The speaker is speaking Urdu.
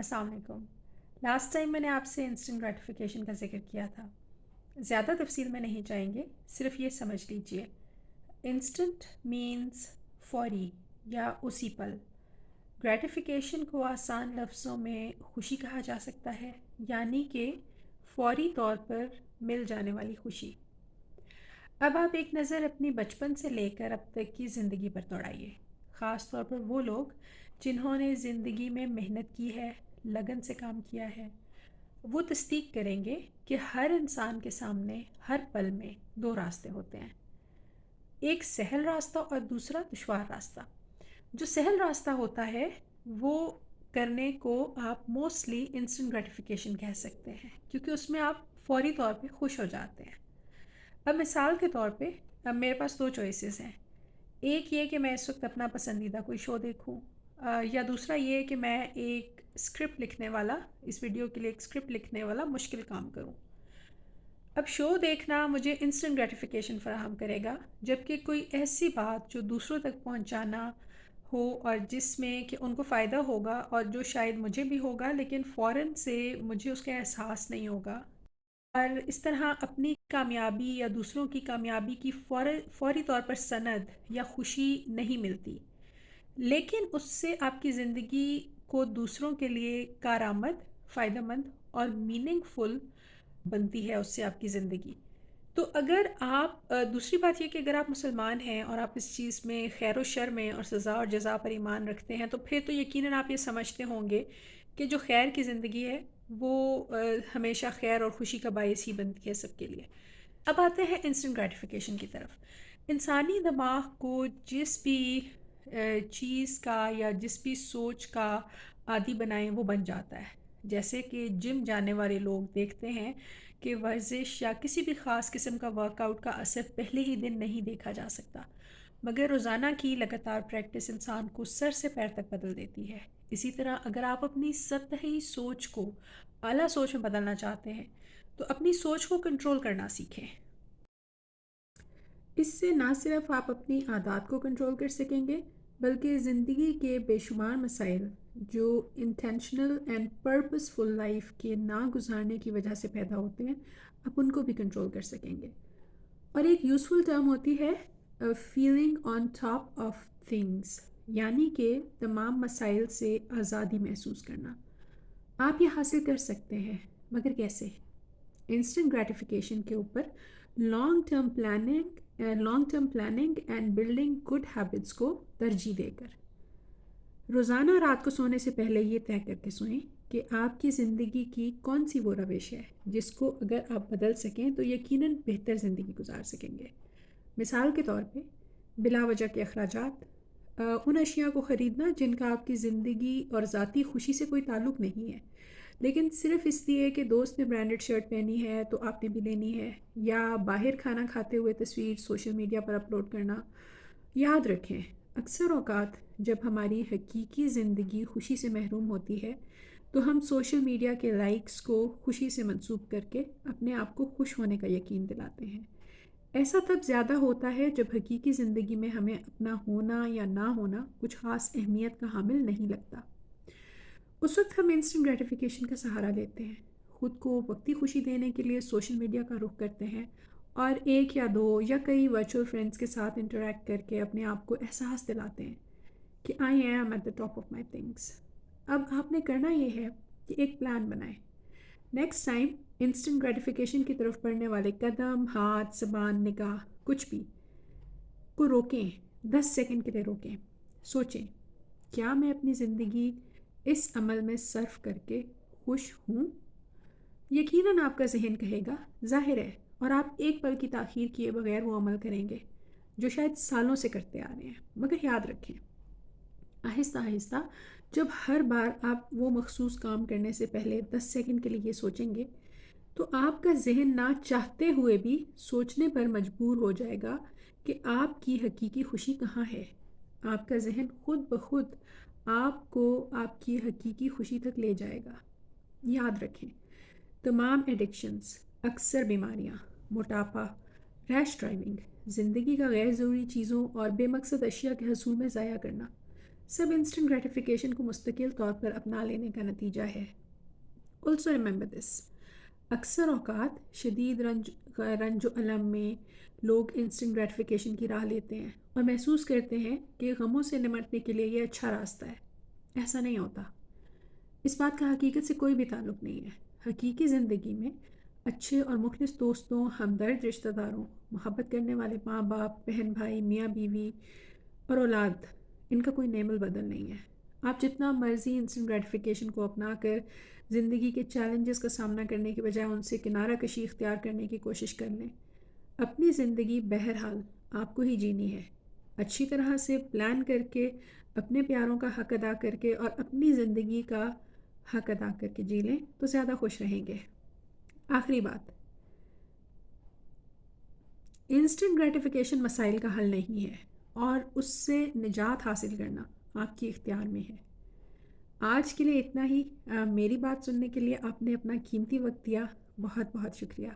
السلام علیکم۔ لاسٹ ٹائم میں نے آپ سے انسٹنٹ گریٹیفیکیشن کا ذکر کیا تھا۔ زیادہ تفصیل میں نہیں جائیں گے، صرف یہ سمجھ لیجئے انسٹنٹ مینز فوری یا اسی پل۔ گریٹیفیکیشن کو آسان لفظوں میں خوشی کہا جا سکتا ہے، یعنی کہ فوری طور پر مل جانے والی خوشی۔ اب آپ ایک نظر اپنی بچپن سے لے کر اب تک کی زندگی پر دوڑائیے، خاص طور پر وہ لوگ جنہوں نے زندگی میں محنت کی ہے، لگن سے کام کیا ہے۔ وہ تصدیق کریں گے کہ ہر انسان کے سامنے ہر پل میں دو راستے ہوتے ہیں، ایک سہل راستہ اور دوسرا دشوار راستہ۔ جو سہل راستہ ہوتا ہے وہ کرنے کو آپ موسٹلی انسٹنٹ گریٹیفیکیشن کہہ سکتے ہیں، کیونکہ اس میں آپ فوری طور پہ خوش ہو جاتے ہیں۔ اب مثال کے طور پہ اب میرے پاس دو چوائسیز ہیں، ایک یہ کہ میں اس وقت اپنا پسندیدہ کوئی شو دیکھوں، یا دوسرا یہ کہ میں ایک اسکرپٹ لکھنے والا، اس ویڈیو کے لیے ایک اسکرپٹ لکھنے والا مشکل کام کروں۔ اب شو دیکھنا مجھے انسٹنٹ گریٹیفیکیشن فراہم کرے گا، جبکہ کوئی ایسی بات جو دوسروں تک پہنچانا ہو اور جس میں کہ ان کو فائدہ ہوگا اور جو شاید مجھے بھی ہوگا لیکن فوراً سے مجھے اس کا احساس نہیں ہوگا، اور اس طرح اپنی کامیابی یا دوسروں کی کامیابی کی فوری طور پر سند یا خوشی نہیں ملتی، لیکن اس سے آپ کی زندگی کو دوسروں کے لیے کارآمد، فائدہ مند اور میننگ فل بنتی ہے اس سے آپ کی زندگی۔ تو اگر آپ دوسری بات یہ کہ اگر آپ مسلمان ہیں اور آپ اس چیز میں خیر و شر میں اور سزا اور جزا پر ایمان رکھتے ہیں، تو پھر تو یقیناً آپ یہ سمجھتے ہوں گے کہ جو خیر کی زندگی ہے وہ ہمیشہ خیر اور خوشی کا باعث ہی بنتی ہے سب کے لیے۔ اب آتے ہیں انسٹنٹ گریٹیفیکیشن کی طرف۔ انسانی دماغ کو جس بھی چیز کا یا جس بھی سوچ کا عادی بنائیں وہ بن جاتا ہے۔ جیسے کہ جم جانے والے لوگ دیکھتے ہیں کہ ورزش یا کسی بھی خاص قسم کا ورک آؤٹ کا اثر پہلے ہی دن نہیں دیکھا جا سکتا، مگر روزانہ کی لگاتار پریکٹس انسان کو سر سے پیر تک بدل دیتی ہے۔ اسی طرح اگر آپ اپنی سطحی سوچ کو اعلیٰ سوچ میں بدلنا چاہتے ہیں تو اپنی سوچ کو کنٹرول کرنا سیکھیں۔ اس سے نہ صرف آپ اپنی عادات کو کنٹرول کر سکیں گے، بلکہ زندگی کے بے شمار مسائل جو intentional and purposeful life کے نہ گزارنے کی وجہ سے پیدا ہوتے ہیں، آپ ان کو بھی کنٹرول کر سکیں گے۔ اور ایک یوزفل ٹرم ہوتی ہے feeling on top of things, یعنی کہ تمام مسائل سے آزادی محسوس کرنا۔ آپ یہ حاصل کر سکتے ہیں، مگر کیسے؟ انسٹنٹ گریٹیفیکیشن کے اوپر long term planning and building good habits کو ترجیح دے کر۔ روزانہ رات کو سونے سے پہلے یہ طے کر کے سوئیں کہ آپ کی زندگی کی کون سی وہ روش ہے جس کو اگر آپ بدل سکیں تو یقیناً بہتر زندگی گزار سکیں گے۔ مثال کے طور پہ بلا وجہ کے اخراجات، ان اشیاء کو خریدنا جن کا آپ کی زندگی اور ذاتی خوشی سے کوئی تعلق نہیں ہے، لیکن صرف اس لیے کہ دوست نے برانڈڈ شرٹ پہنی ہے تو آپ نے بھی لینی ہے، یا باہر کھانا کھاتے ہوئے تصویر سوشل میڈیا پر اپلوڈ کرنا۔ یاد رکھیں، اکثر اوقات جب ہماری حقیقی زندگی خوشی سے محروم ہوتی ہے تو ہم سوشل میڈیا کے لائکس کو خوشی سے منسوب کر کے اپنے آپ کو خوش ہونے کا یقین دلاتے ہیں۔ ایسا تب زیادہ ہوتا ہے جب حقیقی زندگی میں ہمیں اپنا ہونا یا نہ ہونا کچھ خاص اہمیت کا حامل نہیں لگتا۔ اس وقت ہم انسٹنٹ گریٹیفیکیشن کا سہارا لیتے ہیں، خود کو وقتی خوشی دینے کے لیے سوشل میڈیا کا رخ کرتے ہیں اور ایک یا دو یا کئی ورچوئل فرینڈز کے ساتھ انٹریکٹ کر کے اپنے آپ کو احساس دلاتے ہیں کہ I am at the top of my things. اب آپ نے کرنا یہ ہے کہ ایک پلان بنائیں۔ نیکسٹ ٹائم انسٹنٹ گریٹیفیکیشن کی طرف بڑھنے والے قدم، ہاتھ، زبان، نگاہ، کچھ بھی کو روکیں، 10 سیکنڈ کے لیے روکیں۔ سوچیں، کیا میں اپنی زندگی اس عمل میں صرف کر کے خوش ہوں؟ یقیناً آپ کا ذہن کہے گا ظاہر ہے، اور آپ ایک پل کی تاخیر کیے بغیر وہ عمل کریں گے جو شاید سالوں سے کرتے آ رہے ہیں۔ مگر یاد رکھیں، آہستہ آہستہ جب ہر بار آپ وہ مخصوص کام کرنے سے پہلے 10 سیکنڈ کے لیے یہ سوچیں گے تو آپ کا ذہن نہ چاہتے ہوئے بھی سوچنے پر مجبور ہو جائے گا کہ آپ کی حقیقی خوشی کہاں ہے۔ آپ کا ذہن خود بخود آپ کو آپ کی حقیقی خوشی تک لے جائے گا۔ یاد رکھیں، تمام ایڈکشنز، اکثر بیماریاں، موٹاپا، ریش ڈرائیونگ، زندگی کا غیر ضروری چیزوں اور بے مقصد اشیاء کے حصول میں ضائع کرنا، سب انسٹنٹ گریٹیفیکیشن کو مستقل طور پر اپنا لینے کا نتیجہ ہے. آلسو ریممبر دس، اکثر اوقات شدید رنج و الم میں لوگ انسٹنٹ گریٹیفیکیشن کی راہ لیتے ہیں اور محسوس کرتے ہیں کہ غموں سے نمٹنے کے لیے یہ اچھا راستہ ہے. ایسا نہیں ہوتا. اس بات کا حقیقت سے کوئی بھی تعلق نہیں ہے. حقیقی زندگی میں اچھے اور مخلص دوستوں، ہمدرد رشتہ داروں، محبت کرنے والے ماں باپ، بہن بھائی، میاں بیوی اور اولاد، ان کا کوئی نعم البدل نہیں ہے. آپ جتنا مرضی انسٹنٹ گریٹیفیکیشن کو اپنا کر زندگی کے چیلنجز کا سامنا کرنے کے بجائے ان سے کنارہ کشی اختیار کرنے کی کوشش کر لیں، اپنی زندگی بہرحال آپ کو ہی جینی ہے. اچھی طرح سے پلان کر کے، اپنے پیاروں کا حق ادا کر کے اور اپنی زندگی کا حق ادا کر کے جی لیں تو زیادہ خوش رہیں گے. آخری بات، انسٹنٹ گریٹیفیکیشن مسائل کا حل نہیں ہے اور اس سے نجات حاصل کرنا آپ کی اختیار میں ہے. آج کے لیے اتنا ہی. میری بات سننے کے لیے آپ نے اپنا قیمتی وقت دیا. بہت بہت شکریہ.